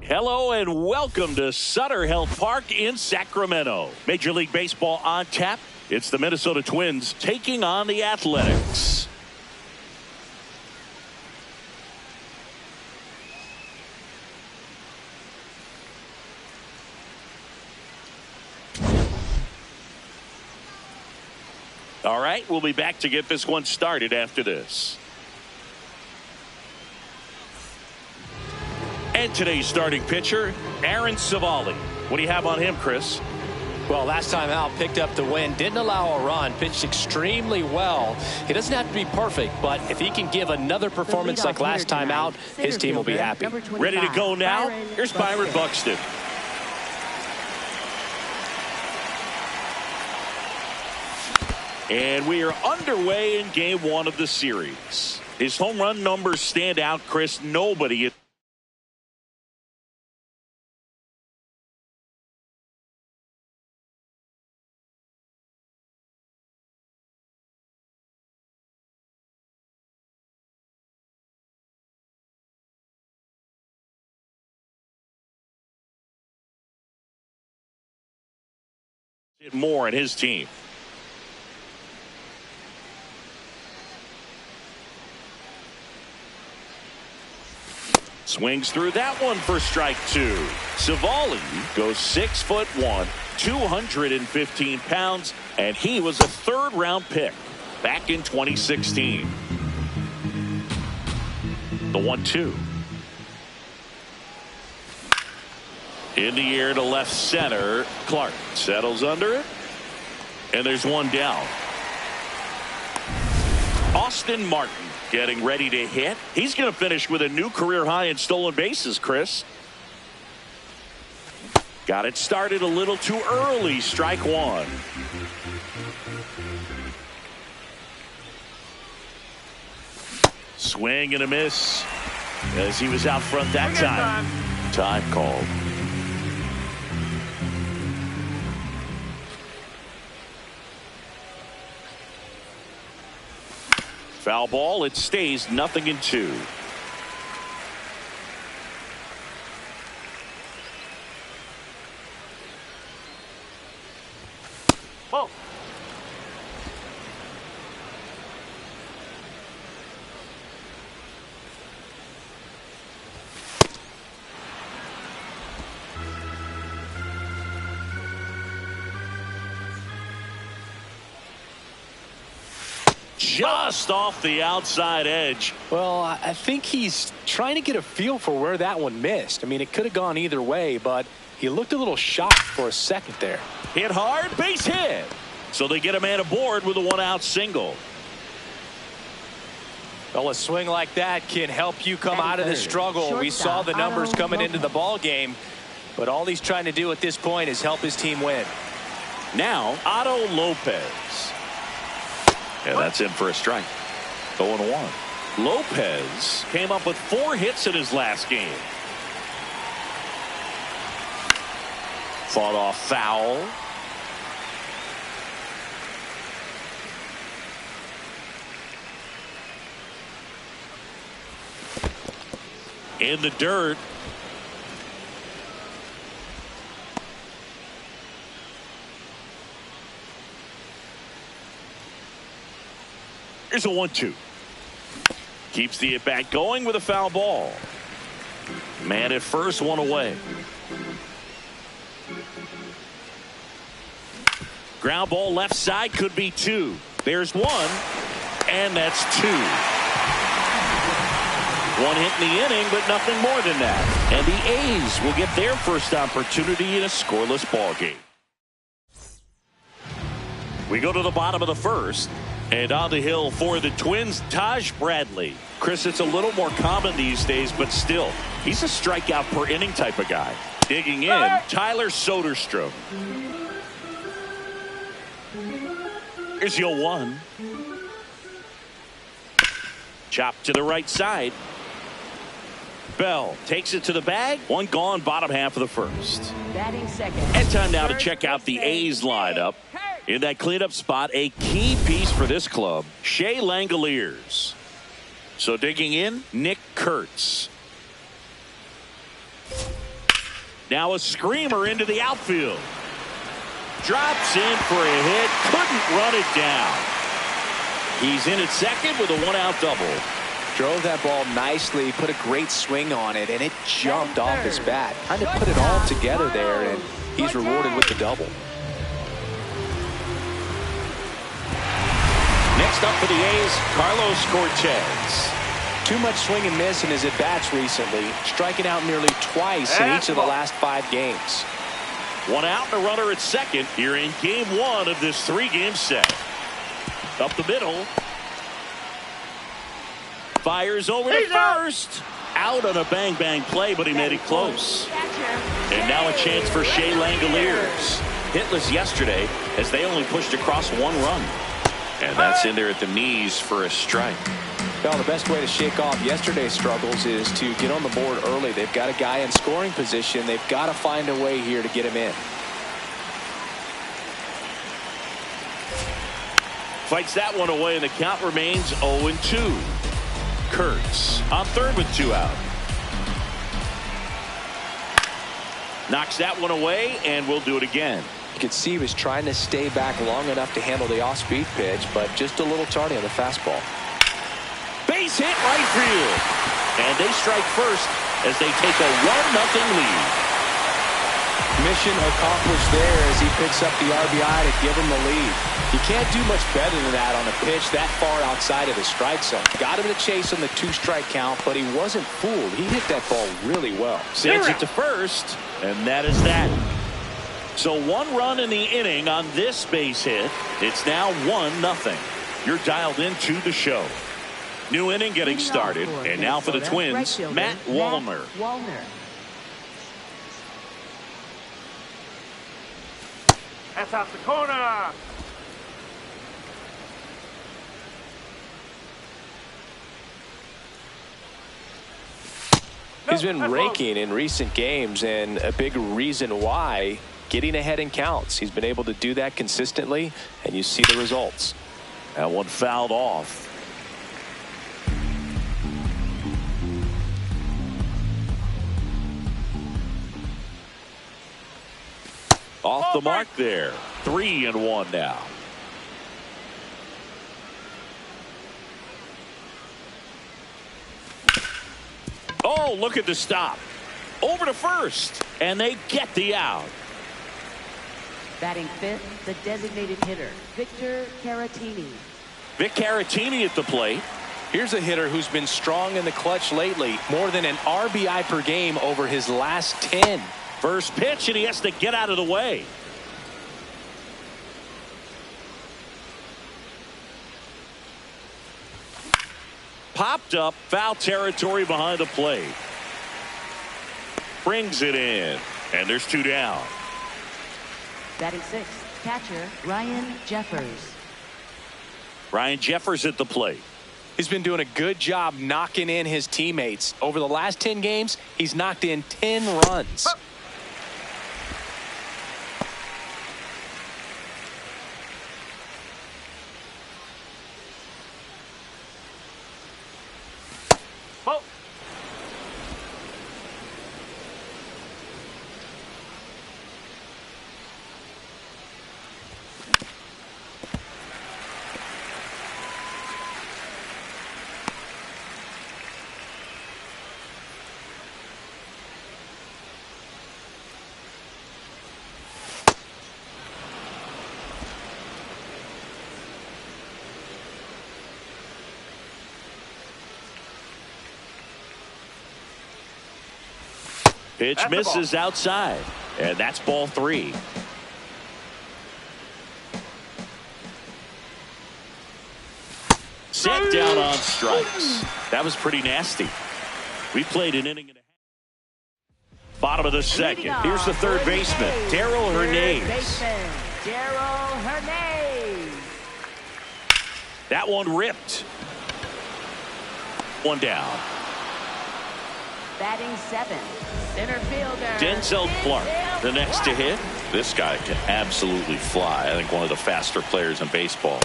Hello and welcome to Sutter Health Park in Sacramento. Major League Baseball on tap. It's the Minnesota Twins taking on the Athletics. All right, we'll be back to get this one started after this. And today's starting pitcher, Aaron Civale. What do you have on him, Chris? Well, last time out, picked up the win, didn't allow a run, pitched extremely well. He doesn't have to be perfect, but if he can give another performance like last time out, his team will be happy. Ready to go now? Here's Byron Buxton. And we are underway in game one of the series. His home run numbers stand out, Chris. Nobody more in his team. Swings through that one for strike two. Civale goes 6'1", 215 pounds, and he was a third-round pick back in 2016. The 1-2. In the air to left center. Clark settles under it. And there's one down. Austin Martin getting ready to hit. He's going to finish with a new career high in stolen bases, Chris. Got it started a little too early. Strike one. Swing and a miss as he was out front that time. Time called. Foul ball. It stays 0-2. Oh. Just off the outside edge. Well, I think he's trying to get a feel for where that one missed. I mean, it could have gone either way, but he looked a little shocked for a second there. Hit hard, base hit. So they get a man aboard with a one-out single. Well, a swing like that can help you come out of the struggle. We saw the numbers coming into the ball game, but all he's trying to do at this point is help his team win. Now, Otto Lopez. Yeah, that's in for a strike. 0-1. Lopez came up with 4 hits in his last game. Fought off foul. In the dirt. Here's a 1-2. Keeps the at-bat going with a foul ball. Man at first, one away. Ground ball left side, could be 2. There's 1, and that's 2. 1 hit in the inning, but nothing more than that. And the A's will get their first opportunity in a scoreless ball game. We go to the bottom of the first. And on the hill for the Twins, Taj Bradley. Chris, it's a little more common these days, but still, he's a strikeout per inning type of guy. Digging in, Tyler Soderstrom. Here's the 0-1. Chop to the right side. Bell takes it to the bag. 1 gone, bottom half of the first. Batting second. And time now to check out the A's lineup. In that cleanup spot, a key piece for this club, Shea Langoliers. So digging in, Nick Kurtz. Now a screamer into the outfield. Drops in for a hit. Couldn't run it down. He's in at second with a one-out double. Drove that ball nicely, put a great swing on it, and it jumped off his bat. Kind of put it all together there, and he's rewarded with the double. Next up for the A's, Carlos Cortez. Too much swing and miss in his at-bats recently, striking out nearly twice in each of the last 5 games. One out and a runner at second here in game 1 of this 3-game set. Up the middle. Fires over to first. Out on a bang-bang play, but he made it close. And now a chance for Shea Langoliers. Hitless yesterday as they only pushed across 1 run. And that's in there at the knees for a strike. Well, the best way to shake off yesterday's struggles is to get on the board early. They've got a guy in scoring position. They've got to find a way here to get him in. Fights that one away, and the count remains 0-2. Kurtz on third with 2 out. Knocks that one away, and we'll do it again. You could see he was trying to stay back long enough to handle the off-speed pitch, but just a little tardy on the fastball. Base hit right field. And they strike first as they take a 1-0 lead. Mission accomplished there as he picks up the RBI to give him the lead. You can't do much better than that on a pitch that far outside of the strike zone. Got him to chase on the 2-strike count, but he wasn't fooled. He hit that ball really well. Sends it to first, and that is that. So 1 run in the inning on this base hit. It's now 1-0. You're dialed into the show. New inning getting started, and now for the Twins, Matt Wallner. That's out the corner. He's been raking in recent games, and a big reason why, getting ahead in counts. He's been able to do that consistently, and you see the results. That one fouled off. Off the mark there. 3-1 now. Oh, look at the stop. Over to first, and they get the out. Batting fifth, the designated hitter, Victor Caratini. Vic Caratini at the plate. Here's a hitter who's been strong in the clutch lately. More than an RBI per game over his last 10. First pitch, and he has to get out of the way. Popped up, foul territory behind the plate. Brings it in, and there's 2 down. Batting sixth, catcher Ryan Jeffers. Ryan Jeffers at the plate. He's been doing a good job knocking in his teammates. Over the last 10 games, he's knocked in 10 runs. Pitch misses outside, and that's ball 3. Set down on strikes. That was pretty nasty. We played an inning and a half. Bottom of the second. Here's the third baseman, Darryl Hernandez. Darryl Hernandez. That one ripped. 1 down. Batting seventh, center fielder Denzel Clark, the next to hit. This guy can absolutely fly. I think one of the faster players in baseball.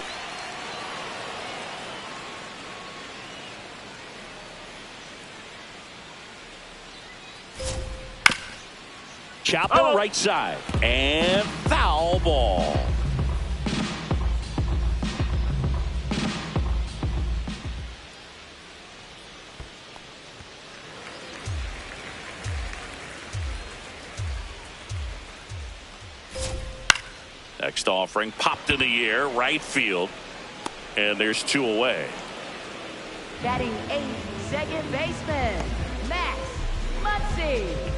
Chopper right side. And foul ball. Next offering popped in the air, right field. And there's 2 away. Batting 8th, second baseman, Max Muncy.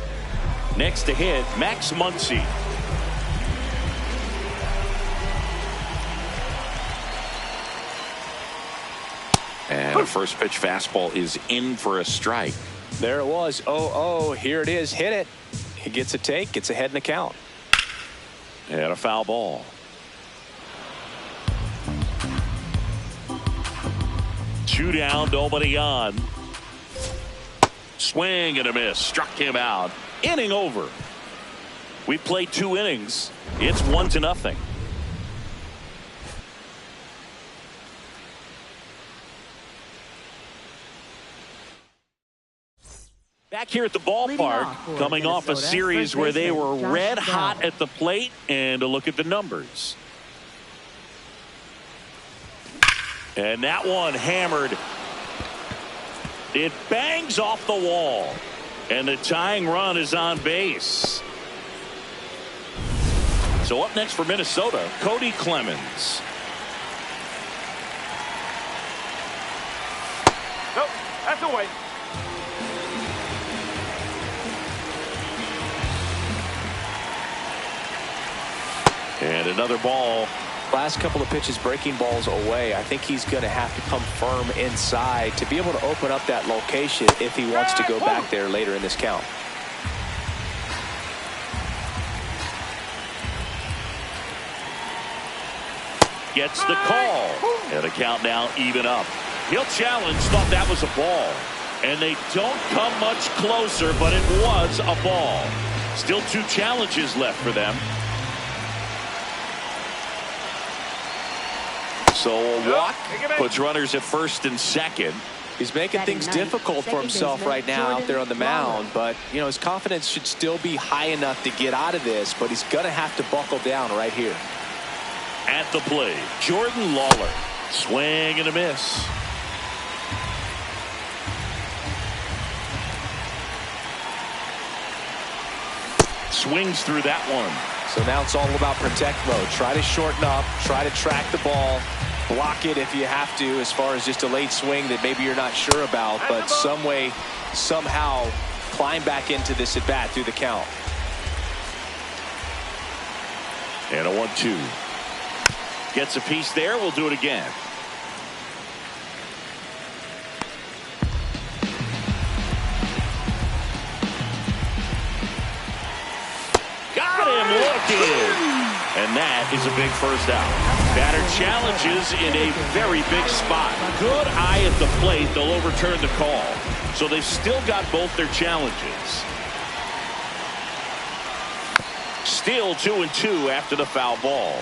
Next to hit, Max Muncy. And a first pitch fastball is in for a strike. There it was. 0-0. Here it is. Hit it. He gets a take. Gets ahead in the count. And a foul ball. Two down, nobody on. Swing and a miss. Struck him out. Inning over. We played 2 innings. It's 1-0. Back here at the ballpark, coming off a series where they were red hot at the plate, and a look at the numbers. And that one hammered. It bangs off the wall, and the tying run is on base. So up next for Minnesota, Cody Clemens. Nope, that's away. And another ball. Last couple of pitches breaking balls away. I think he's going to have to come firm inside to be able to open up that location if he wants to go back there later in this count. Gets the call. And the count now even up. He'll challenge. Thought that was a ball. And they don't come much closer, but it was a ball. Still 2 challenges left for them. So a walk puts runners at first and second. He's making things difficult for himself right now out there on the mound, but you know his confidence should still be high enough to get out of this, but he's going to have to buckle down right here. At the plate, Jordan Lawler. Swing and a miss. Swings through that one. So now it's all about protect mode. Try to shorten up, try to track the ball, block it if you have to, as far as just a late swing that maybe you're not sure about, but some way, somehow climb back into this at bat through the count. And a 1-2. Gets a piece there. We'll do it again. Got him looking. And that is a big first out. Batter challenges in a very big spot. Good eye at the plate. They'll overturn the call. So they've still got both their challenges. Still 2-2 after the foul ball.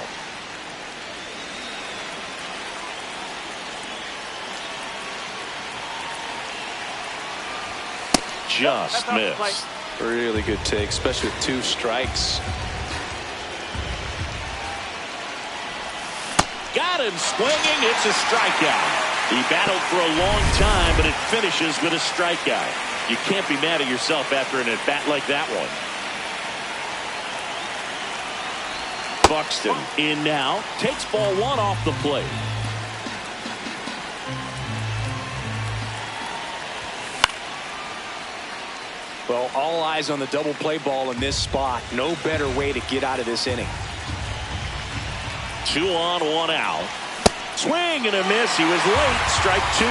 Just missed. Really good take, especially with 2 strikes. Got him swinging. It's a strikeout. He battled for a long time, but it finishes with a strikeout. You can't be mad at yourself after an at-bat like that one. Buxton in now. Takes ball 1 off the plate. Well, all eyes on the double play ball in this spot. No better way to get out of this inning. 2 on, 1 out. Swing and a miss. He was late. Strike 2.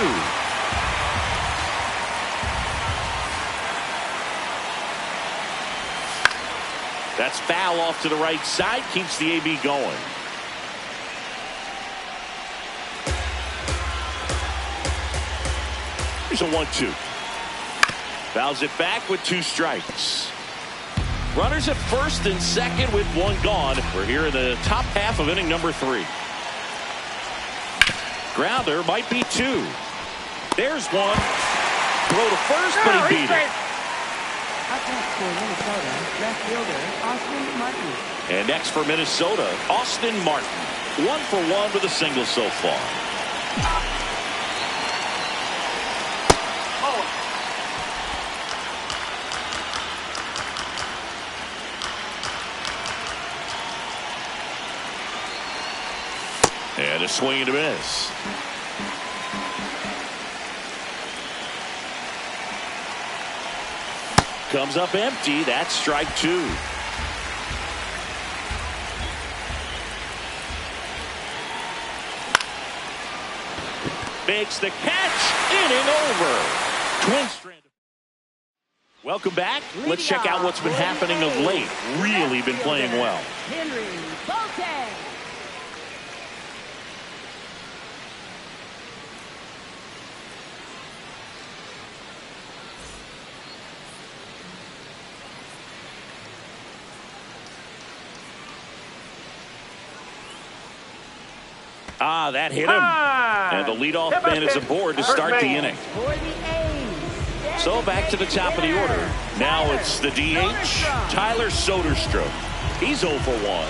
That's foul off to the right side. Keeps the AB going. Here's a 1-2. Fouls it back with 2 strikes. Runners at first and second with 1 gone. We're here in the top half of inning number 3. Grounder might be 2. There's 1. Throw to first, but he beat it. Up next for Minnesota, left fielder Austin Martin. And next for Minnesota, Austin Martin. 1 for 1 with a single so far. And a swing and a miss. Comes up empty. That's strike 2. Makes the catch. Inning over. Twins strand. Welcome back. Let's check out what's been happening of late. Really been playing well. Henry Bolte. That hit him. And the leadoff man is aboard to start the inning. So back to the top of the order. Now it's the DH, Tyler Soderstrom. He's 0 for 1.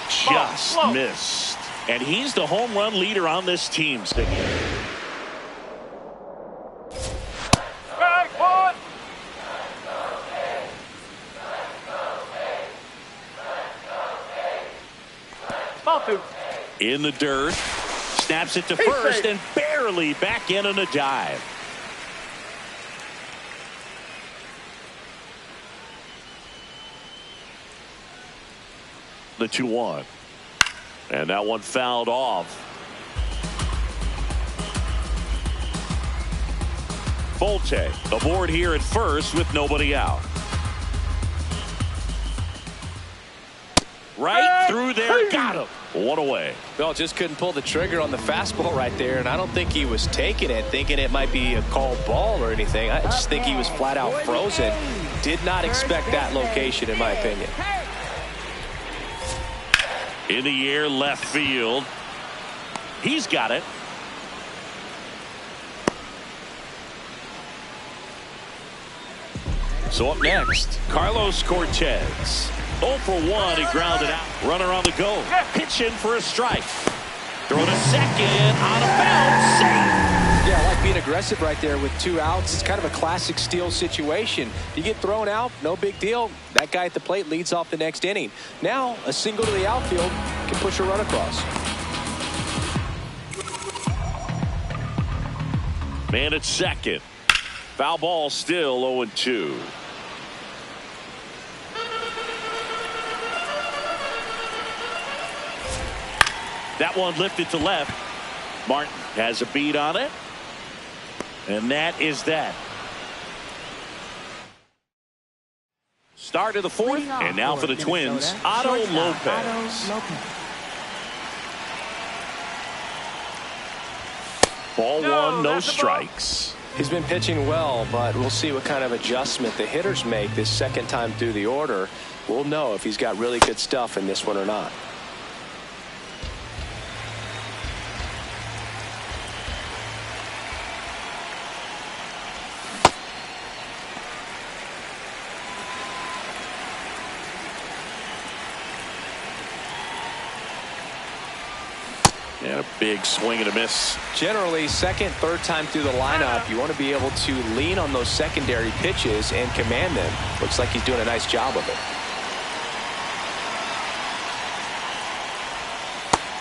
Just missed. And he's the home run leader on this team. In the dirt, snaps it to first and barely back in on a dive. The 2-1, and that one fouled off. Bolte aboard here at first with nobody out. Right through there, got him. 1 away. Well, just couldn't pull the trigger on the fastball right there, and I don't think he was taking it thinking it might be a called ball or anything. I just think he was flat out frozen. Did not expect that location, in my opinion. In the air, left field. He's got it. So up next, Carlos Cortez. 0 for 1, he grounded out. Runner on the go. Pitching for a strike. Throw to second, out of bounds, safe. Yeah, I like being aggressive right there with 2 outs. It's kind of a classic steal situation. You get thrown out, no big deal. That guy at the plate leads off the next inning. Now, a single to the outfield can push a run across. Man at second. Foul ball, still 0-2. That one lifted to left. Martin has a beat on it. And that is that. Start of the 4th. And now for the Twins, Otto Lopez. Ball 1, no strikes. He's been pitching well, but we'll see what kind of adjustment the hitters make this second time through the order. We'll know if he's got really good stuff in this one or not. And a big swing and a miss. Generally, second, third time through the lineup, you want to be able to lean on those secondary pitches and command them. Looks like he's doing a nice job of it.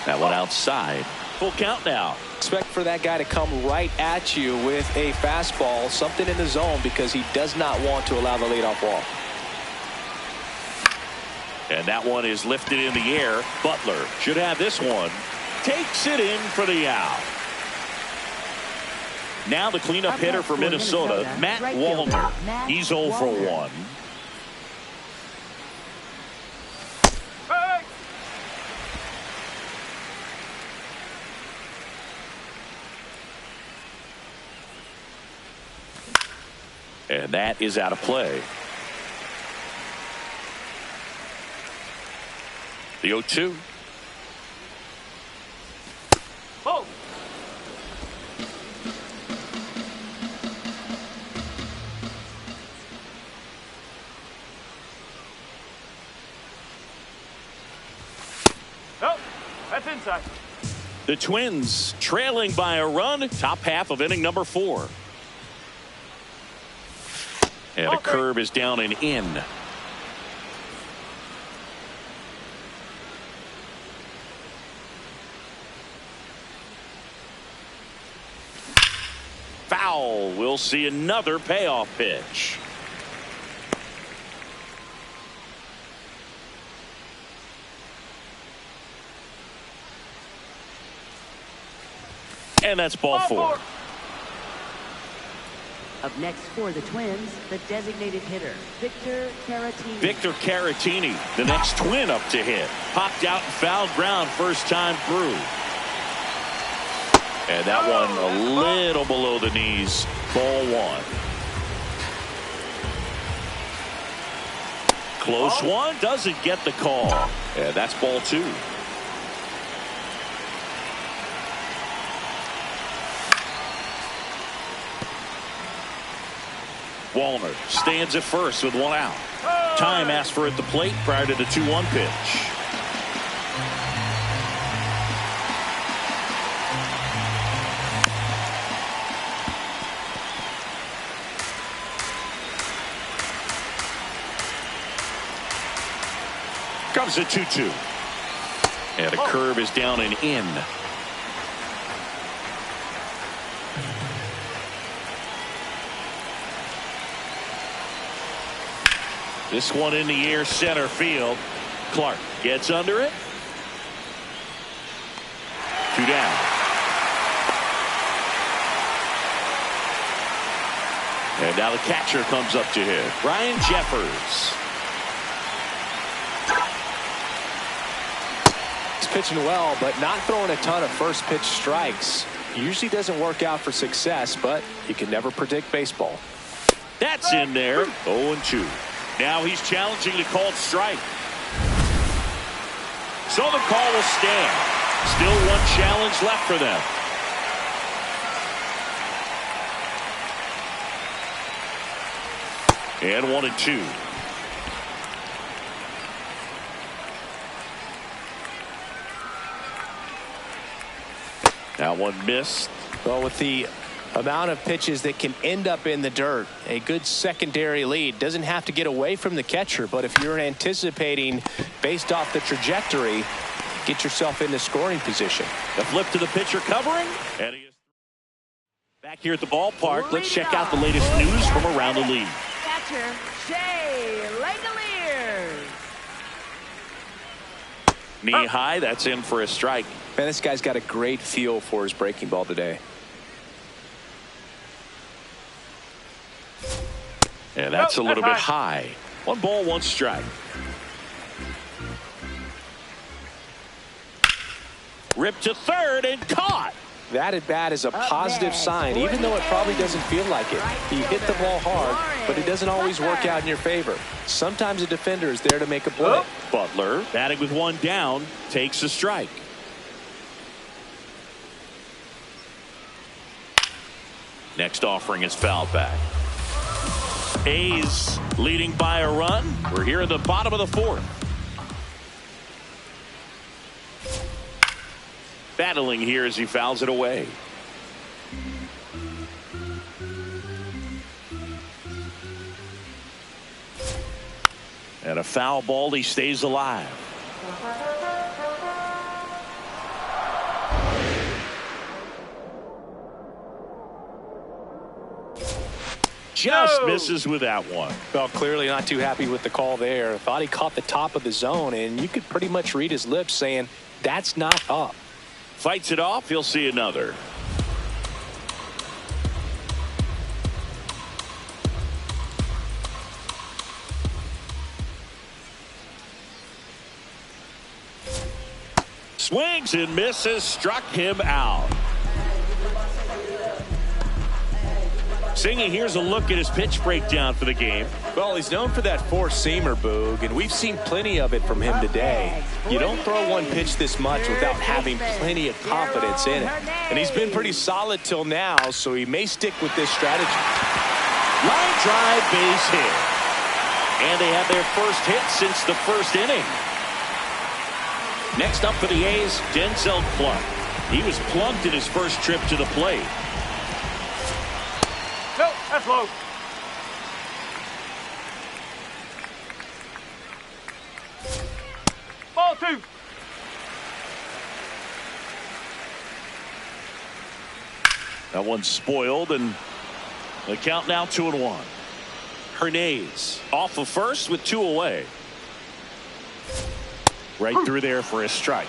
That one outside. Full count now. Expect for that guy to come right at you with a fastball, something in the zone, because he does not want to allow the leadoff walk. And that one is lifted in the air. Butler should have this one. Takes it in for the out. Now the cleanup hitter for Minnesota, Matt Wallner. He's 0 for 1. And that is out of play. The 0-2. Oh. That's inside. The Twins trailing by a run, top half of inning number 4. And a curve is down and in. Foul. We'll see another payoff pitch. And that's ball 4. Up next for the Twins, the designated hitter, Victor Caratini. Victor Caratini, the next Twin up to hit. Popped out and fouled ground first time through. And that one a little below the knees. Ball 1. Close one, doesn't get the call. And that's ball 2. Wallner stands at first with 1 out. Time asked for at the plate prior to the 2-1 pitch. Comes a 2-2. And a curve is down and in. This one in the air, center field. Clark gets under it. 2 down. And now the catcher comes up to hit. Ryan Jeffers. He's pitching well, but not throwing a ton of first pitch strikes. Usually doesn't work out for success, but you can never predict baseball. That's in there. 0-2. Now he's challenging the called strike. So the call will stand. Still one challenge left for them. And 1-2. That one missed. Well, with the amount of pitches that can end up in the dirt, a good secondary lead doesn't have to get away from the catcher, but if you're anticipating based off the trajectory, get yourself into scoring position. The flip to the pitcher covering, and he is back here at the ballpark. Let's check out the latest news from around the league. Catcher Shea Langoliers. Knee high, that's in for a strike. Man, this guy's got a great feel for his breaking ball today. And that's a little bit high. 1 ball, 1 strike. Ripped to third and caught. That at bat is a positive sign, even though it probably doesn't feel like it. He hit the ball hard, but it doesn't always work out in your favor. Sometimes a defender is there to make a play. Butler, batting with 1 down, takes a strike. Next offering is fouled back. A's leading by a run. We're here at the bottom of the 4th. Battling here as he fouls it away. And a foul ball, he stays alive. Just misses with that one. Well, clearly not too happy with the call there. Thought he caught the top of the zone, and you could pretty much read his lips saying, that's not up. Fights it off. He'll see another. Swings and misses. Struck him out. Singy, here's a look at his pitch breakdown for the game. Well, he's known for that four-seamer, Boog, and we've seen plenty of it from him today. You don't throw one pitch this much without having plenty of confidence in it. And he's been pretty solid till now, so he may stick with this strategy. Line drive, base hit. And they have their first hit since the first inning. Next up for the A's, Denzel Plunk. He was plunked in his first trip to the plate. No, that's low. Ball 2. That one's spoiled, and the count now 2-1. Hernandez off of first with 2 away. Right through there for a strike.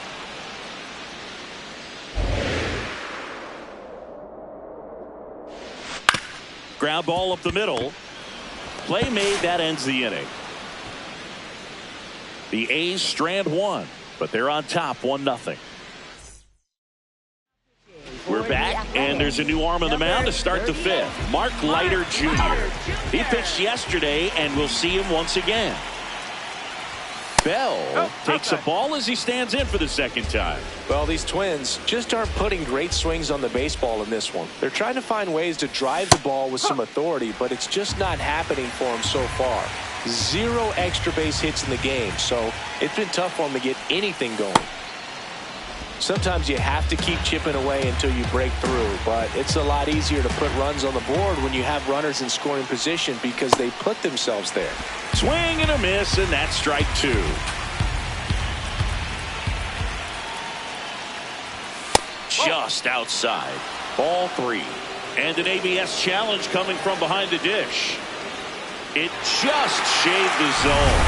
Ground ball up the middle. Play made, that ends the inning. The A's strand 1, but they're on top 1-0. We're back, and there's a new arm on the mound to start the 5th. Mark Leiter Jr. He pitched yesterday, and we'll see him once again. Bell takes a ball as he stands in for the second time. Well, these Twins just aren't putting great swings on the baseball in this one. They're trying to find ways to drive the ball with some authority, but it's just not happening for them so far. 0 extra base hits in the game, so it's been tough for them to get anything going. Sometimes you have to keep chipping away until you break through, but it's a lot easier to put runs on the board when you have runners in scoring position because they put themselves there. Swing and a miss, and that's strike 2. Just outside. Ball 3. And an ABS challenge coming from behind the dish. It just shaved the zone.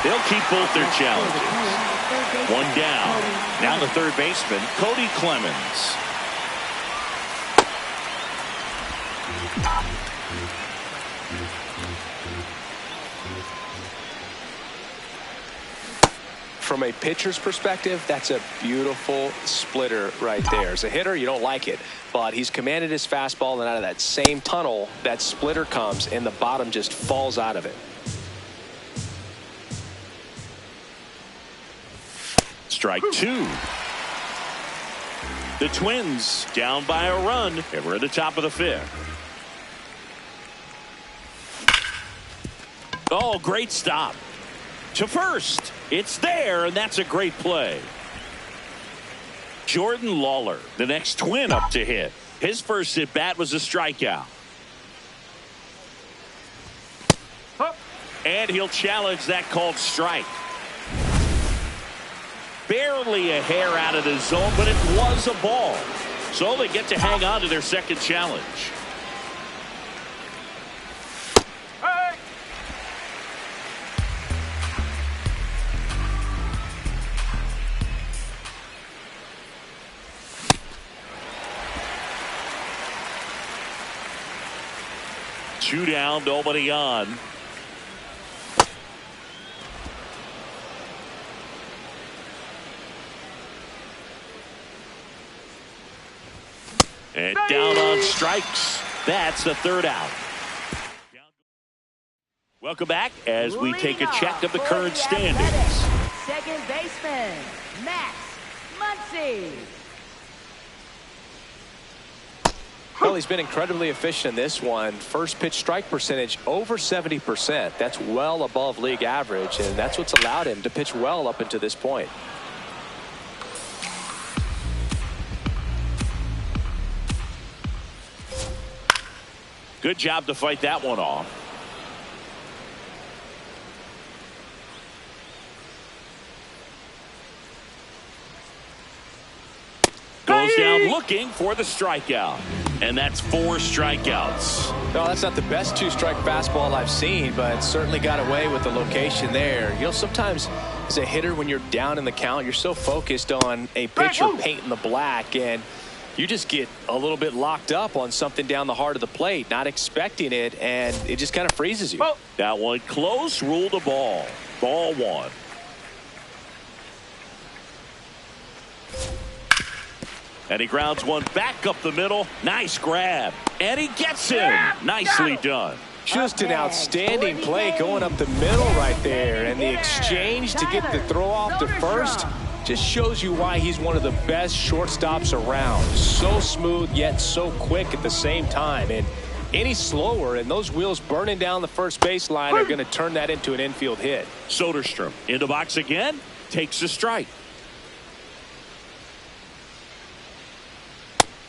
They'll keep both their challenges. 1 down. Now the third baseman, Cody Clemens. From a pitcher's perspective, that's a beautiful splitter right there. As a hitter, you don't like it, but he's commanded his fastball, and out of that same tunnel, that splitter comes, and the bottom just falls out of it. Strike 2. The Twins down by a run, and we're at the top of the 5th. Oh, great stop. To first. It's there, and that's a great play. Jordan Lawler, the next Twin up to hit. His first at bat was a strikeout. And he'll challenge that called strike. Barely a hair out of the zone, but it was a ball. So they get to hang on to their second challenge. Hey! Two down, nobody on. And down on strikes. That's the third out. Welcome back as we take a check of the current standings. Second baseman, Max Muncy. Well, he's been incredibly efficient in this one. First pitch strike percentage over 70%. That's well above league average, and that's what's allowed him to pitch well up until this point. Good job to fight that one off. Goes down looking for the strikeout. And that's 4 strikeouts. No, that's not the best 2-strike fastball I've seen, but certainly got away with the location there. You know, sometimes as a hitter, when you're down in the count, you're so focused on a pitcher painting the black, and you just get a little bit locked up on something down the heart of the plate, not expecting it, and it just kind of freezes you. That one close, ruled a ball. Ball 1. And he grounds one back up the middle. Nice grab. And he gets him. Nicely done. Just an outstanding play going up the middle right there. And the exchange to get the throw off to first just shows you why he's one of the best shortstops around. So smooth, yet so quick at the same time. And any slower, and those wheels burning down the first baseline are going to turn that into an infield hit. Soderstrom in the box again. Takes a strike.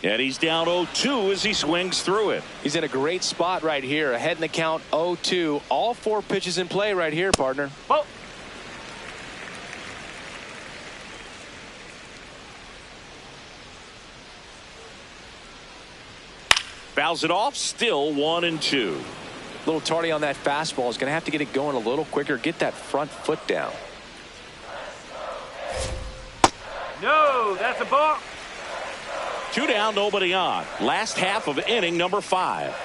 And he's down 0-2 as he swings through it. He's in a great spot right here. Ahead in the count 0-2. All 4 pitches in play right here, partner. Ball. Fouls it off. Still 1-2. A little tardy on that fastball. Is going to have to get it going a little quicker. Get that front foot down. No, that's a ball. 2 down, nobody on. Last half of inning number 5.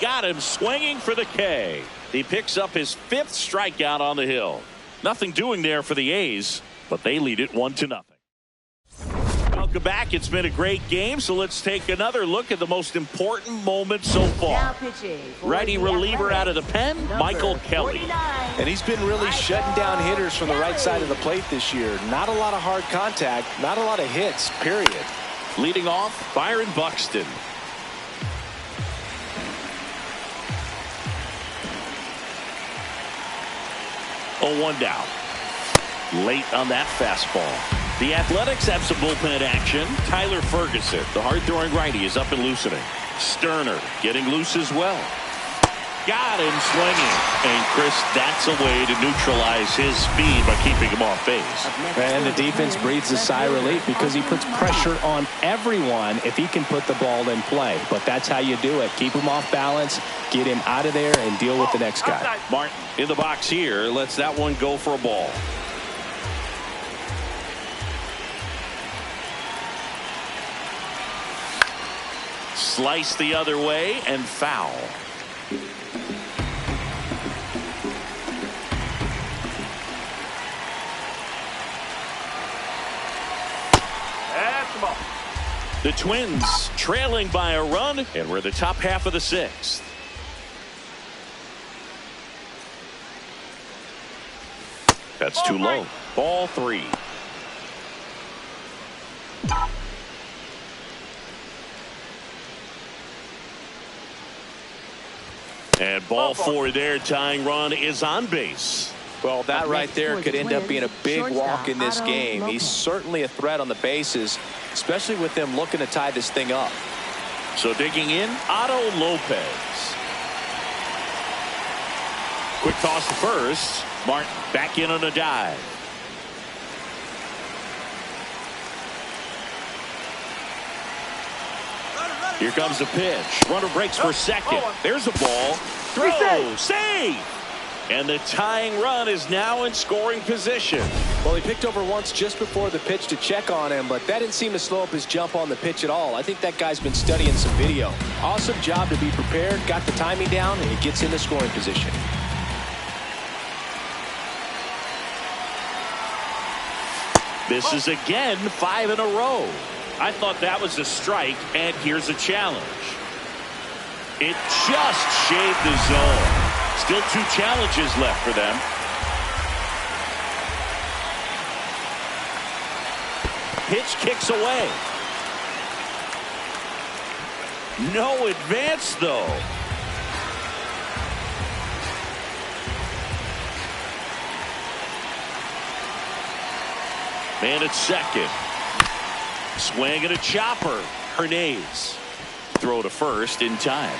Got him swinging for the K. He picks up his 5th strikeout on the hill. Nothing doing there for the A's, but they lead it 1-0. Welcome back. It's been a great game, so let's take another look at the most important moment so far. Now pitching for Righty the reliever out of the pen, Number Michael Kelly. 49. And he's been really shutting down hitters from the right side of the plate this year. Not a lot of hard contact, not a lot of hits, period. Leading off, Byron Buxton. Oh, 1 down. Late on that fastball. The Athletics have some bullpen action. Tyler Ferguson, the hard-throwing righty, is up and loosening. Sterner getting loose as well. Got him swinging. And, Chris, that's a way to neutralize his speed by keeping him off base. And the defense breathes a sigh of relief because he puts pressure on everyone if he can put the ball in play. But that's how you do it. Keep him off balance, get him out of there, and deal with the next guy. Martin in the box here lets that one go for a ball. Slice the other way and foul. That's the ball. The Twins trailing by a run, and we're the top half of the 6th. That's too low. Ball 3. And ball 4 there. Tying run is on base. Well, that right there could end up being a big walk in this game. He's certainly a threat on the bases, especially with them looking to tie this thing up. So digging in, Otto Lopez. Quick toss to first. Martin back in on a dive. Here comes the pitch. Runner breaks for second. There's a ball. Throw. Save. And the tying run is now in scoring position. Well, he picked over once just before the pitch to check on him, but that didn't seem to slow up his jump on the pitch at all. I think that guy's been studying some video. Awesome job to be prepared, got the timing down, and he gets into scoring position. Misses again, 5 in a row. I thought that was a strike, and here's a challenge. It just shaved the zone. Still 2 challenges left for them. Pitch kicks away. No advance, though. Man at second. Swing and a chopper. Hernandez. Throw to first in time.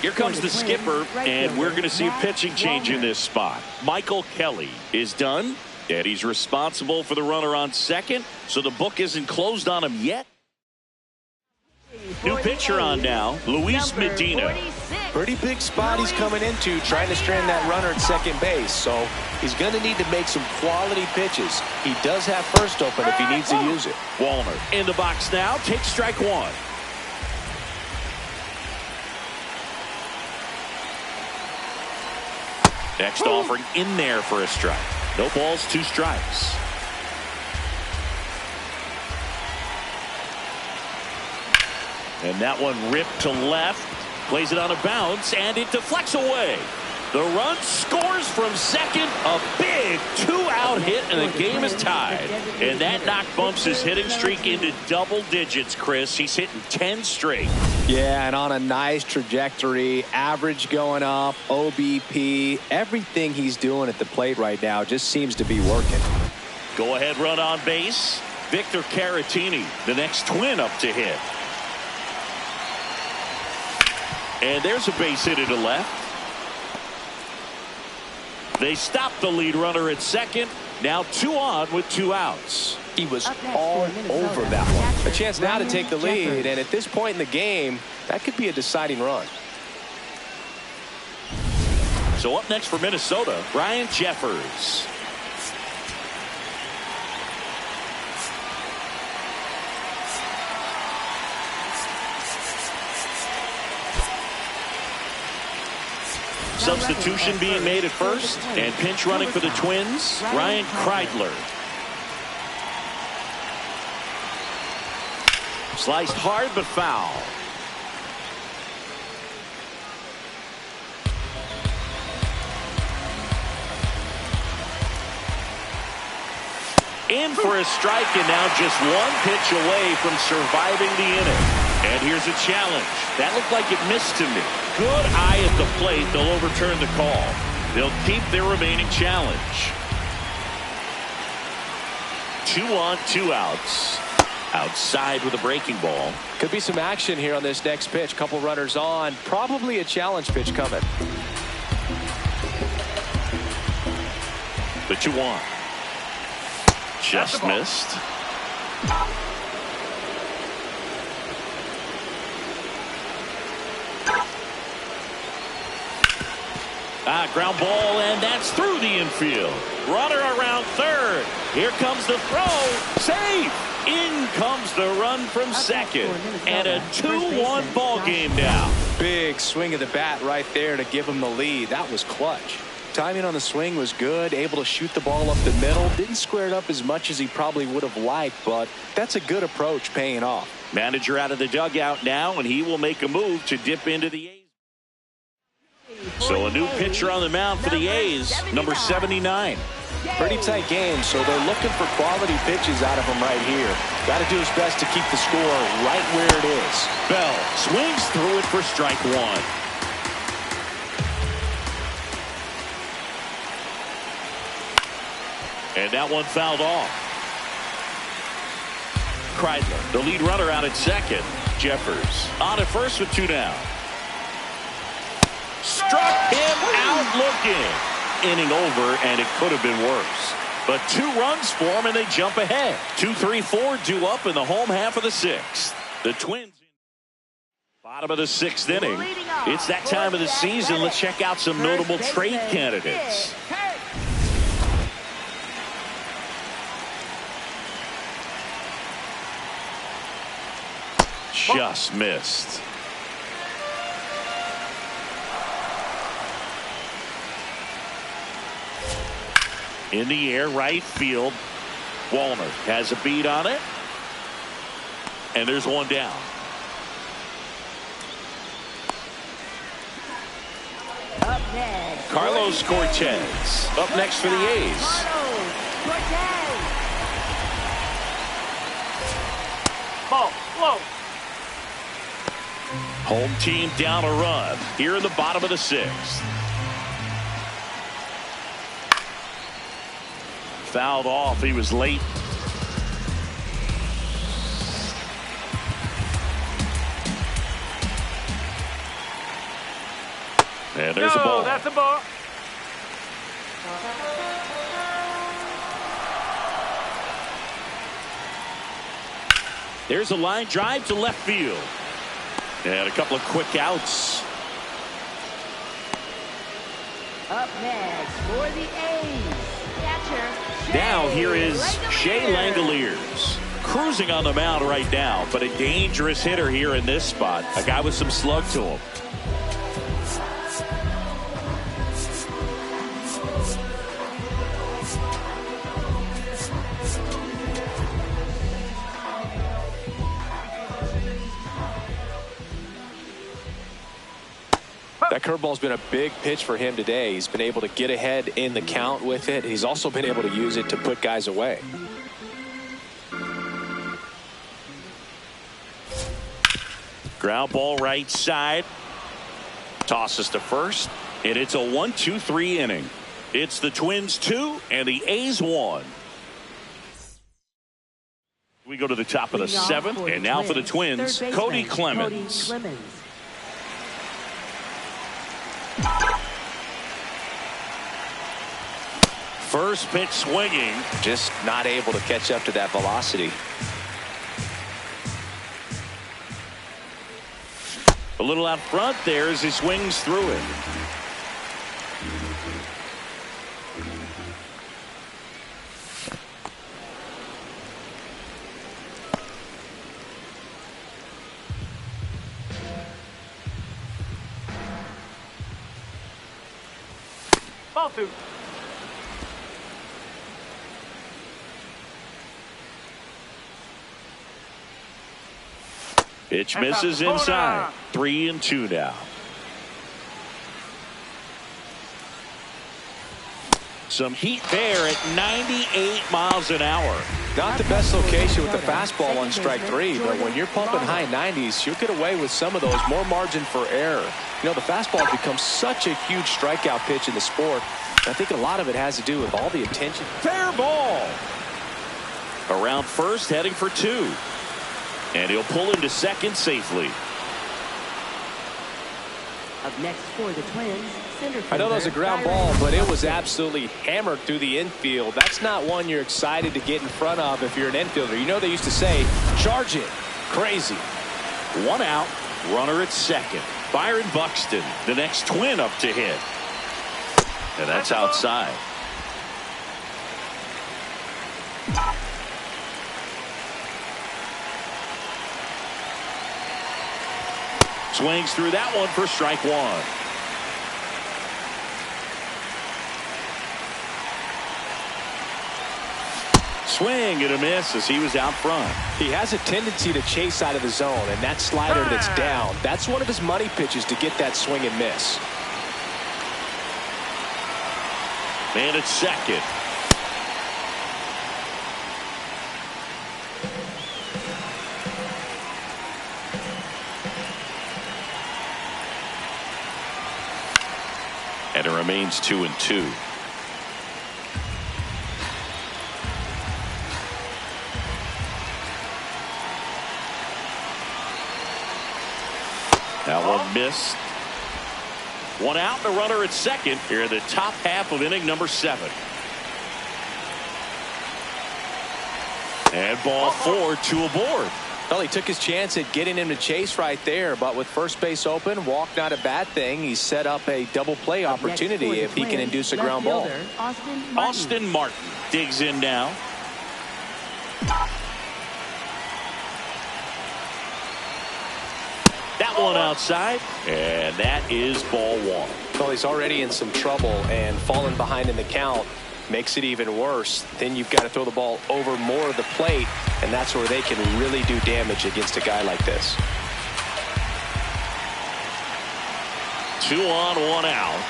Here comes the skipper, and we're going to see a pitching change in this spot. Michael Kelly is done, and he's responsible for the runner on second, so the book isn't closed on him yet. New pitcher on now, Luis Medina. Pretty big spot he's coming into, trying to strand that runner at second base, so he's going to need to make some quality pitches. He does have first open if he needs to use it. Wallner in the box now, takes strike 1. Next offering in there for a strike. No balls, 2 strikes. And that one ripped to left. Plays it on a bounce, and it deflects away. The run scores from second. A big 2-out hit, and the game is tied. And that knock bumps his hitting streak into double digits, Chris. He's hitting 10 straight. Yeah, and on a nice trajectory. Average going up, OBP. Everything he's doing at the plate right now just seems to be working. Go ahead run on base. Victor Caratini, the next Twin up to hit. And there's a base hit to left. They stop the lead runner at second. Now 2 on with 2 outs. He was all over that one. A chance now to take the lead, and at this point in the game, that could be a deciding run. So up next for Minnesota, Ryan Jeffers. Substitution being made at first, and pinch running for the Twins, Ryan Kreidler. Sliced hard but foul. In for a strike, and now just 1 pitch away from surviving the inning. And here's a challenge. That looked like it missed to me. Good eye at the plate. They'll overturn the call. They'll keep their remaining challenge. 2 on, 2 outs. Outside with a breaking ball. Could be some action here on this next pitch. Couple runners on. Probably a challenge pitch coming. The 2-1. Just missed. Ground ball, and that's through the infield. Runner around third. Here comes the throw. Safe. In comes the run from second. And a 2-1 ball game now. Big swing of the bat right there to give him the lead. That was clutch. Timing on the swing was good. Able to shoot the ball up the middle. Didn't square it up as much as he probably would have liked, but that's a good approach paying off. Manager out of the dugout now, and he will make a move to dip into the A's. So a new pitcher on the mound for the A's, number 79. Pretty tight game, so they're looking for quality pitches out of him right here. Got to do his best to keep the score right where it is. Bell swings through it for strike 1. And that one fouled off. Kreidler, the lead runner, out at second. Jeffers on at first with 2 down. Struck him out looking. Inning over, and it could have been worse. But 2 runs for him, and they jump ahead. 2-3-4 due up in the home half of the 6th. The Twins. Bottom of the 6th inning. It's that time of the season. Let's check out some notable trade candidates. Just missed. In the air, right field. Wallner has a beat on it. And there's 1 down. Up next, Carlos Cortez up next for the A's. Ball, low. Home team down a run here in the bottom of the 6th. Fouled off. He was late. And there's a ball. That's a ball. There's a line drive to left field. And a couple of quick outs. Up next for the A's, catcher. Now here is Shea Langoliers. Cruising on the mound right now, but a dangerous hitter here in this spot. A guy with some slug to him. That curveball's been a big pitch for him today. He's been able to get ahead in the count with it. He's also been able to use it to put guys away. Ground ball right side. Tosses to first. And it's a 1-2-3 inning. It's the Twins 2 and the A's 1. We go to the top of the seventh, and now for the Twins, Cody Clemens. First pitch swinging. Just not able to catch up to that velocity. A little out front there as he swings through it. Ball two. Pitch misses inside. 3-2 now. Some heat there at 98 miles an hour. Not the best location with the fastball on strike three, but when you're pumping high 90s, you'll get away with some of those. More margin for error. You know, the fastball becomes such a huge strikeout pitch in the sport. I think a lot of it has to do with all the attention. Fair ball. Around first, heading for two. And he'll pull into second safely. Up next for the Twins, center fielder. I know that was a ground ball, but it was absolutely hammered through the infield. That's not one you're excited to get in front of if you're an infielder. You know they used to say, charge it. Crazy. 1 out, runner at second. Byron Buxton, the next Twin up to hit. And that's outside. Swings through that one for strike one. Swing and a miss as he was out front. He has a tendency to chase out of the zone, and that slider that's down, that's one of his money pitches to get that swing and miss. Man at second. And it remains 2-2. That one missed. 1 out and a runner at second here in the top half of inning number 7. And ball 4, 2 aboard. Well, he took his chance at getting him to chase right there, but with first base open, walk not a bad thing. He set up a double play opportunity if he can induce a ground ball. Austin Martin digs in now. That one outside, and that is ball 1. Well, he's already in some trouble, and falling behind in the count makes it even worse. Then you've got to throw the ball over more of the plate, and that's where they can really do damage against a guy like this. 2 on, 1 out.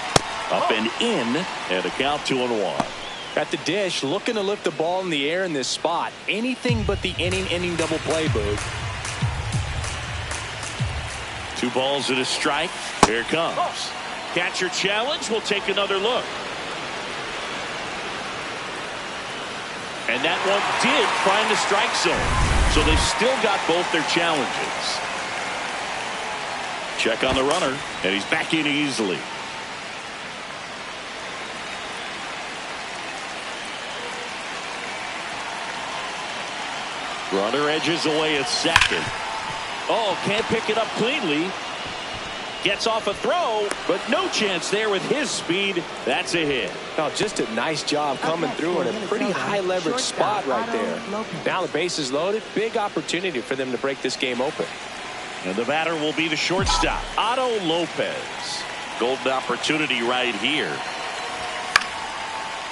Up and in, and the count 2-1. At the dish, looking to lift the ball in the air in this spot. Anything but the inning double play, Boog. 2 balls and a strike. Here it comes. Catcher challenge. We'll take another look. And that one did find the strike zone. So they've still got both their challenges. Check on the runner, and he's back in easily. Runner edges away at second. Oh, can't pick it up cleanly. Gets off a throw, but no chance there with his speed. That's a hit. Oh, just a nice job coming through in a pretty high leverage spot right there. Now the base is loaded. Big opportunity for them to break this game open. And the batter will be the shortstop, Otto Lopez. Golden opportunity right here.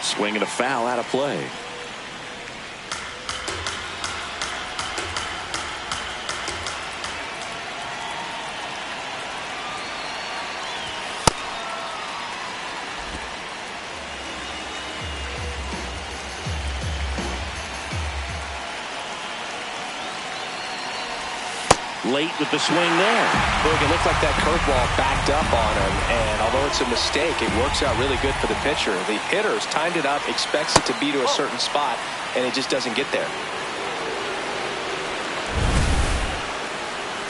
Swinging a foul out of play. Late with the swing there. Look, it looked like that curveball backed up on him, and although it's a mistake, it works out really good for the pitcher. The hitter's timed it up, expects it to be to a certain spot, and it just doesn't get there.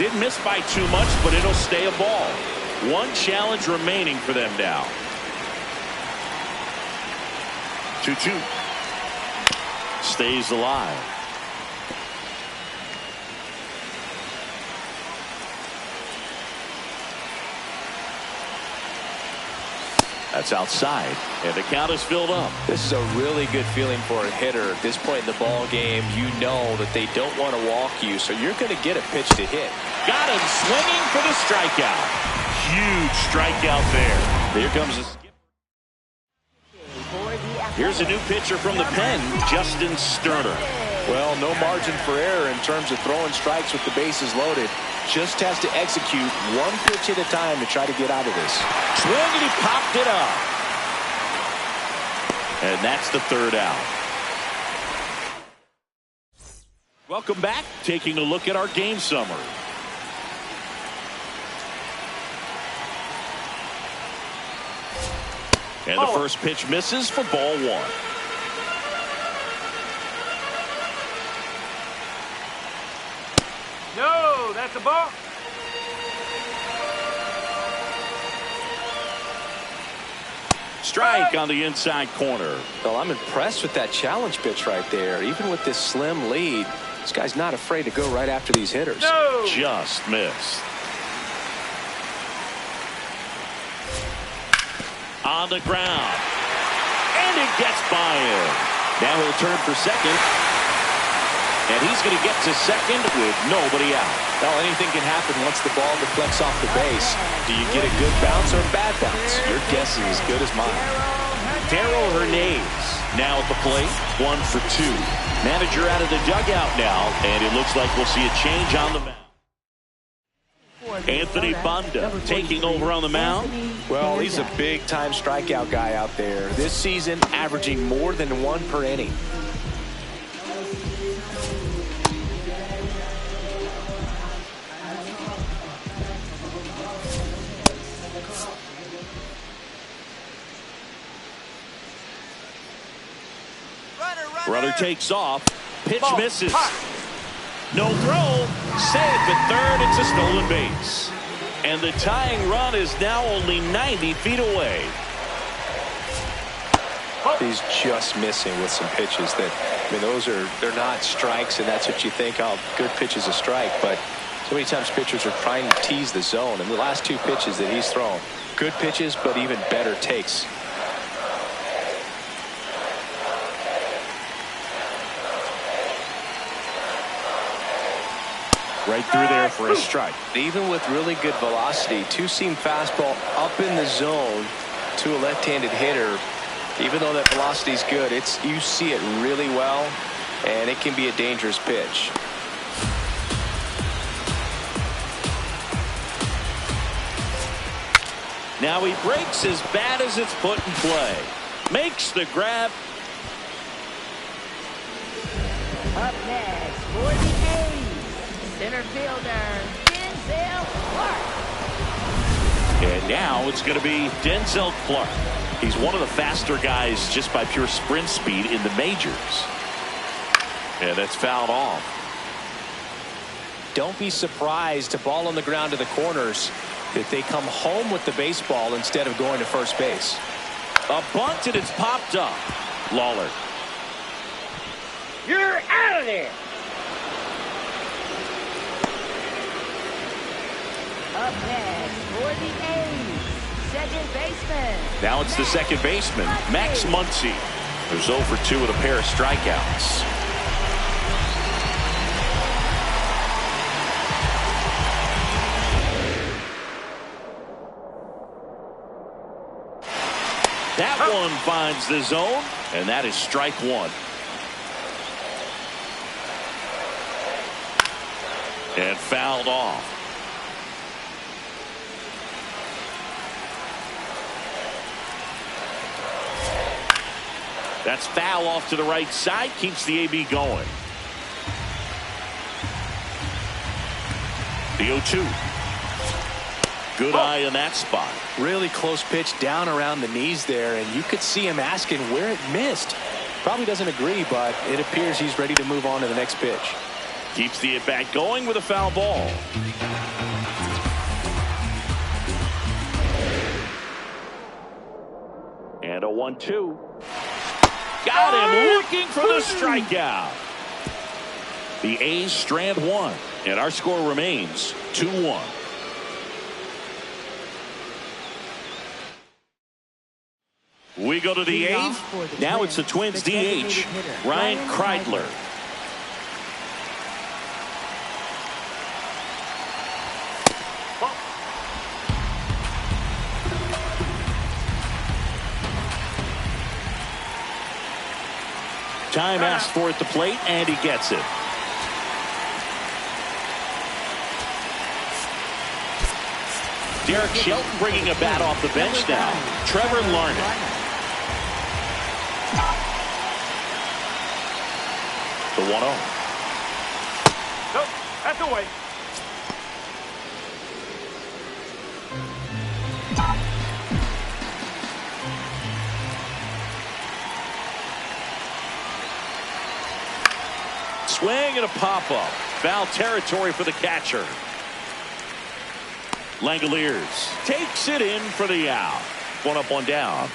Didn't miss by too much, but it'll stay a ball. One challenge remaining for them now. 2-2. Stays alive. That's outside, and the count is filled up. This is a really good feeling for a hitter. At this point in the ball game, you know that they don't want to walk you, so you're going to get a pitch to hit. Got him swinging for the strikeout. Huge strikeout there. Here comes a skip. Here's a new pitcher from the pen, Justin Sterner. Well, no margin for error in terms of throwing strikes with the bases loaded. Just has to execute one pitch at a time to try to get out of this. Swing, and he popped it up. And that's the third out. Welcome back. Taking a look at our game summary. And the first pitch misses for ball one. No, that's a ball. Strike on the inside corner. Well, I'm impressed with that challenge pitch right there. Even with this slim lead, this guy's not afraid to go right after these hitters. No. Just missed. On the ground. And it gets by him. Now he'll turn for second. And he's going to get to second with nobody out. Well, anything can happen once the ball deflects off the base. Do you get a good bounce or a bad bounce? Your guess is as good as mine. Darryl Hernandez now at the plate. 1 for 2. Manager out of the dugout now. And it looks like we'll see a change on the mound. Anthony Banda taking over on the mound. Well, he's a big-time strikeout guy out there. This season, averaging more than 1 per inning. Runner takes off. Pitch misses. No throw. Safe at third. It's a stolen base. And the tying run is now only 90 feet away. He's just missing with some pitches that, I mean, they're not strikes, and that's what you think, oh, good pitch is a strike. But so many times pitchers are trying to tease the zone. And the last 2 pitches that he's thrown, good pitches, but even better takes. Right through there for a strike. Even with really good velocity, 2-seam fastball up in the zone to a left-handed hitter. Even though that velocity is good, you see it really well, and it can be a dangerous pitch. Now he breaks as bad as it's put in play. Makes the grab. Up next for the A's, center fielder Denzel Clark. And now it's going to be Denzel Clark. He's one of the faster guys just by pure sprint speed in the majors. And that's fouled off. Don't be surprised, a ball on the ground to the corners, that they come home with the baseball instead of going to first base. A bunt, and it's popped up. Lawler. You're out of there. Up next for the A's, second baseman. Now it's the second baseman, Max Muncy, who's 0 for 2 with a pair of strikeouts. That one finds the zone, and that is strike 1. And fouled off. That's foul off to the right side. Keeps the AB going. The 0-2. Good eye in that spot. Really close pitch down around the knees there, and you could see him asking where it missed. Probably doesn't agree, but it appears he's ready to move on to the next pitch. Keeps the at-bat going with a foul ball. And a 1-2. Got him looking for the strikeout. The A's strand one, and our score remains 2-1. We go to the eighth. Now it's the Twins DH, Ryan Kreidler. Time asked for at the plate, and he gets it. Derek Shelton bringing a bat off the bench now. Trevor Larned. The 1-0. Nope, that's away. Swing and a pop-up. Foul territory for the catcher. Langoliers takes it in for the out. 1 up, 1 down.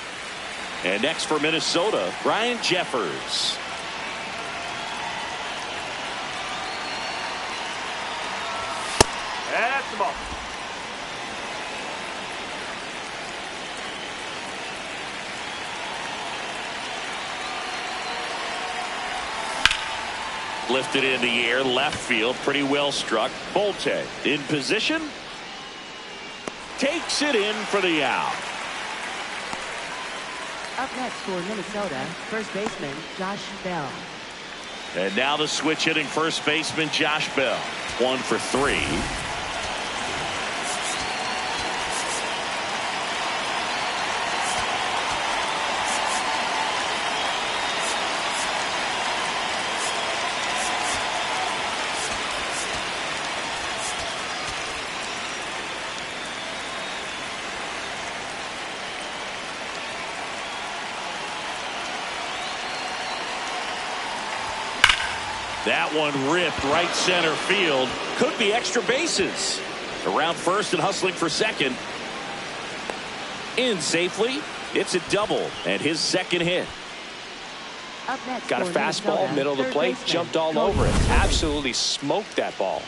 And next for Minnesota, Ryan Jeffers. That's the ball. Lifted in the air, left field, pretty well struck. Bolte in position. Takes it in for the out. Up next for Minnesota, first baseman Josh Bell. And now the switch hitting first baseman Josh Bell. 1 for 3. That one ripped right center field. Could be extra bases. Around first and hustling for second. In safely. It's a double and his second hit. Up next Got a for fastball, Minnesota, middle of the third plate, baseman jumped all Cody over it. Clemens. Absolutely smoked that ball.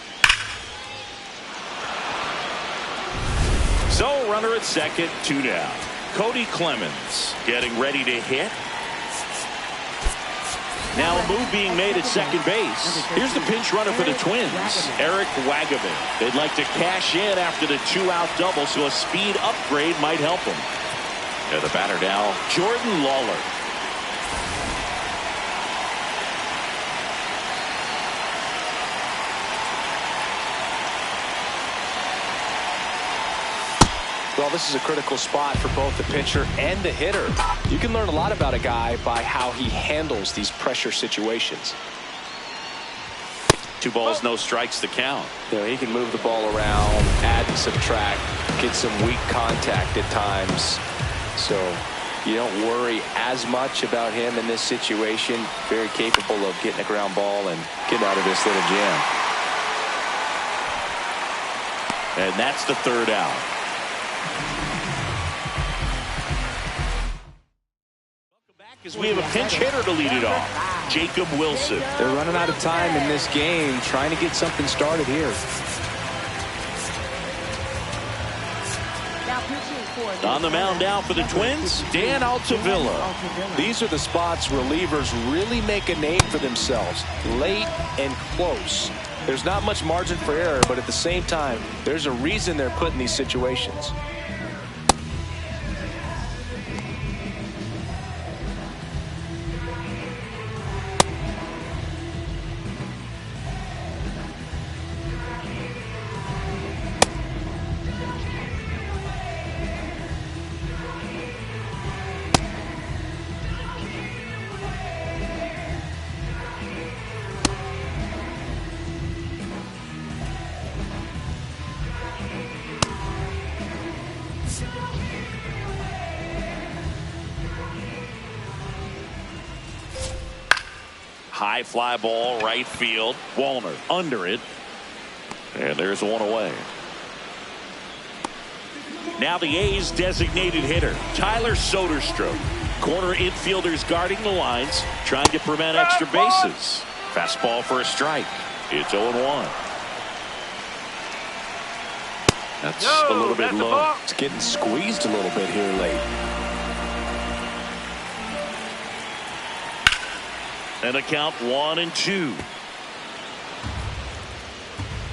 So runner at second, 2 down. Cody Clemens getting ready to hit. Now a move being made at second base. Here's the pinch runner for the Twins, Eric Wagaman. They'd like to cash in after the 2-out double, so a speed upgrade might help them. And the batter now, Jordan Lawler. Well, this is a critical spot for both the pitcher and the hitter. You can learn a lot about a guy by how he handles these pressure situations. 2 balls, no strikes to count. You know, he can move the ball around, add and subtract, get some weak contact at times. So you don't worry as much about him in this situation. Very capable of getting a ground ball and getting out of this little jam. And that's the 3rd out. Welcome back as we have a pinch hitter to lead it off. Jacob Wilson. They're running out of time in this game, trying to get something started here. Now pitching for On the mound now for the Twins, Dan Altavilla. These are the spots relievers really make a name for themselves, late and close. There's not much margin for error, but at the same time, there's a reason they're put in these situations. High fly ball right field. Wallner under it. And there's one away. Now the A's designated hitter, Tyler Soderstrom. Corner infielders guarding the lines, trying to prevent extra bases. Fastball for a strike. It's 0-1. That's a little bit low. It's getting squeezed a little bit here late. And a count 1-2.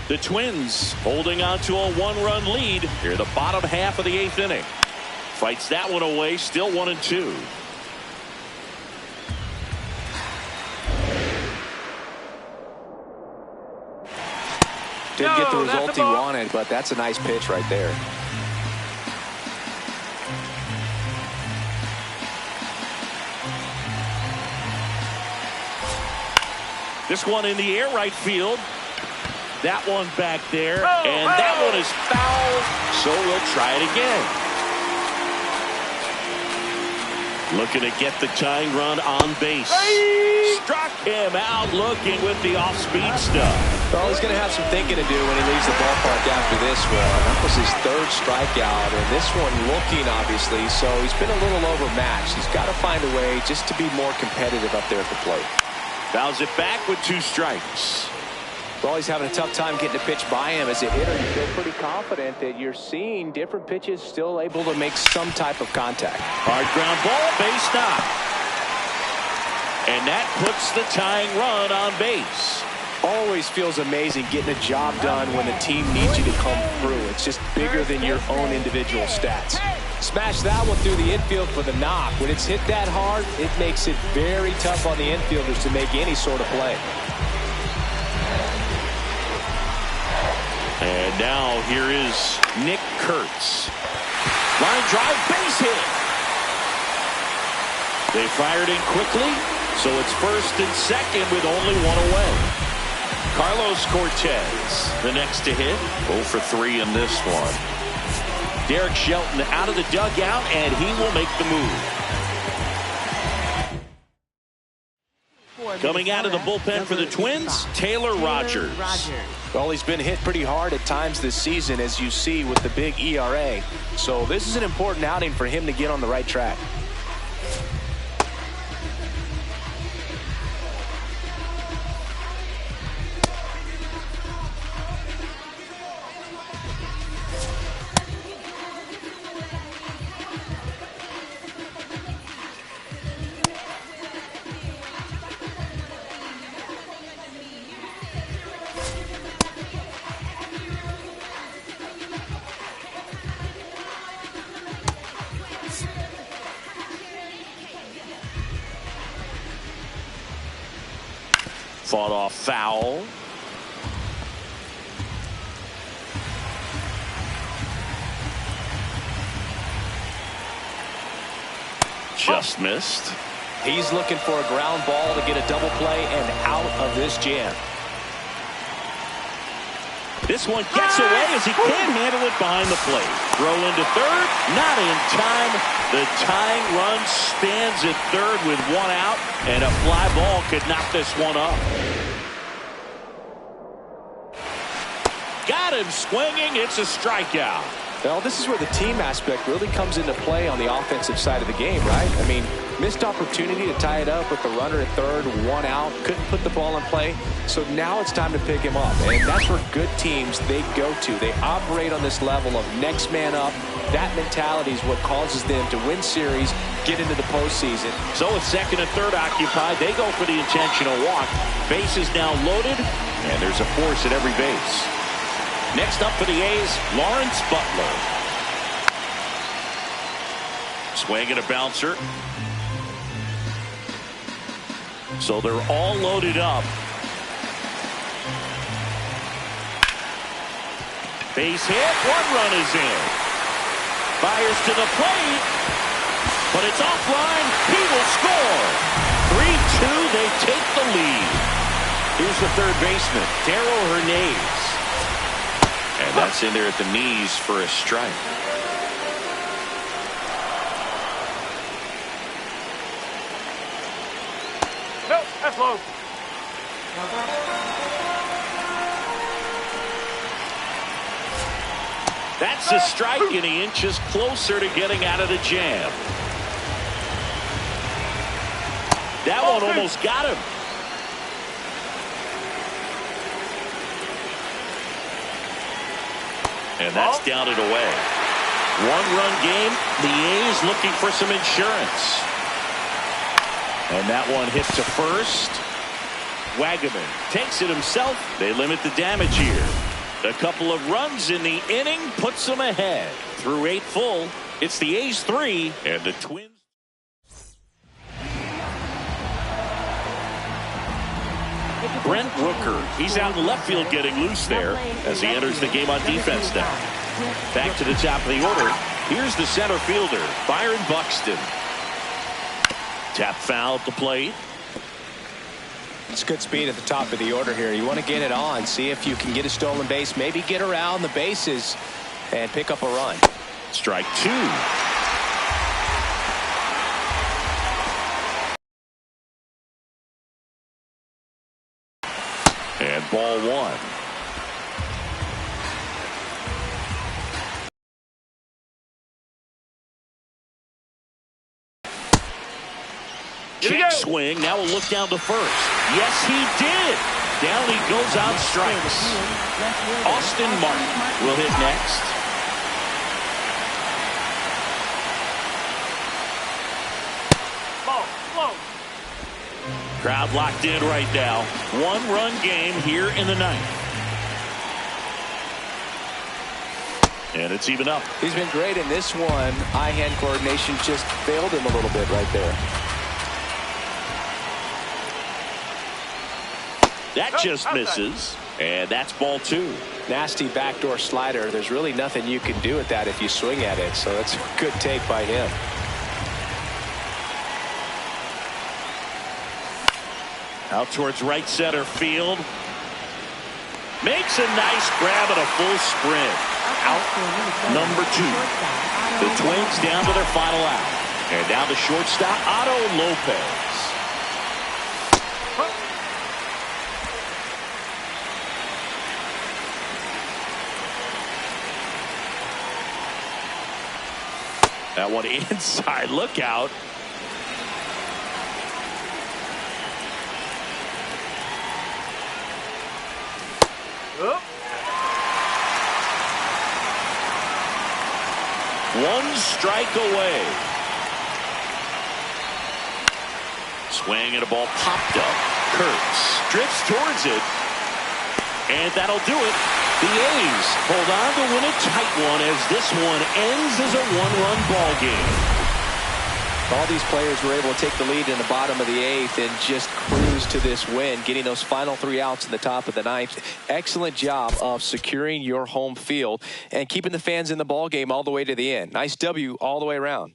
The Twins holding on to a one-run lead here in the bottom half of the 8th inning. Fights that one away, still 1-2. Didn't get the result he wanted, but that's a nice pitch right there. This one in the air right field. That one back there, and that one is foul, so we'll try it again. Looking to get the tying run on base. Struck him out looking with the off-speed stuff. Well, he's going to have some thinking to do when he leaves the ballpark after this one. That was his 3rd strikeout, and this one looking, obviously, so he's been a little overmatched. He's got to find a way just to be more competitive up there at the plate. Fouls it back with 2 strikes. Well, he's having a tough time getting a pitch by him as a hitter. You feel pretty confident that you're seeing different pitches still able to make some type of contact. Hard ground ball, base knock. And that puts the tying run on base. Always feels amazing getting a job done when the team needs you to come through. It's just bigger than your own individual stats. Smash that one through the infield for the knock. When it's hit that hard, it makes it very tough on the infielders to make any sort of play. And now here is Nick Kurtz. Line drive, base hit. They fired in quickly, so it's 1st and 2nd with only 1 away. Carlos Cortez, the next to hit. 0 for 3 in this one. Derek Shelton out of the dugout, and he will make the move. Coming out of the bullpen for the Twins, Taylor Rogers. Well, he's been hit pretty hard at times this season, as you see with the big ERA. So this is an important outing for him to get on the right track. Fought off foul. Just missed. He's looking for a ground ball to get a double play and out of this jam. This one gets away as he can't handle it behind the plate. Throw into third, not in time. The tying run stands at third with 1 out, and a fly ball could knock this one up. Got him swinging. It's a strikeout. Well, this is where the team aspect really comes into play on the offensive side of the game, right? I mean, missed opportunity to tie it up with the runner at third, 1 out, couldn't put the ball in play. So now it's time to pick him up, and that's where good teams, they go to. They operate on this level of next man up. That mentality is what causes them to win series, get into the postseason. So with 2nd and 3rd occupied, they go for the intentional walk. Base is now loaded, and there's a force at every base. Next up for the A's, Lawrence Butler. Swing and a bouncer. So they're all loaded up. Base hit, 1 run is in. Fires to the plate, but it's offline. He will score. 3-2, they take the lead. Here's the 3rd baseman, Darryl Hernandez. And that's in there at the knees for a strike. Nope, that's low. That's a strike, and he inches closer to getting out of the jam. That one almost got him. And that's down and away. One-run game. The A's looking for some insurance. And that one hit to first. Wagaman takes it himself. They limit the damage here. A couple of runs in the inning puts them ahead. Through 8 full, it's the A's 3 and the Twins. Brent Rooker, he's out in left field getting loose there as he enters the game on defense now. Back to the top of the order. Here's the center fielder, Byron Buxton. Tap foul at the plate. It's good speed at the top of the order here. You want to get it on, see if you can get a stolen base, maybe get around the bases and pick up a run. Strike 2. And ball 1. Check swing. Now we'll look down to first. Yes, he did. Down he goes on strikes. Austin Martin will hit next. Crowd locked in right now. One-run game here in the 9th. And it's even up. He's been great in this one. Eye-hand coordination just failed him a little bit right there. That just misses. And that's ball 2. Nasty backdoor slider. There's really nothing you can do with that if you swing at it. So that's a good take by him. Out towards right center field. Makes a nice grab at a full sprint. Out number 2. The Twins down to their final out. And now the shortstop, Otto Lopez. That one inside. Look out. One strike away. Swing and a ball popped up. Kurtz drifts towards it. And that'll do it. The A's hold on to win a tight one as this one ends as a one-run ball game. All these players were able to take the lead in the bottom of the 8th and just cruise to this win, getting those final 3 outs in the top of the 9th. Excellent job of securing your home field and keeping the fans in the ball game all the way to the end. Nice W all the way around.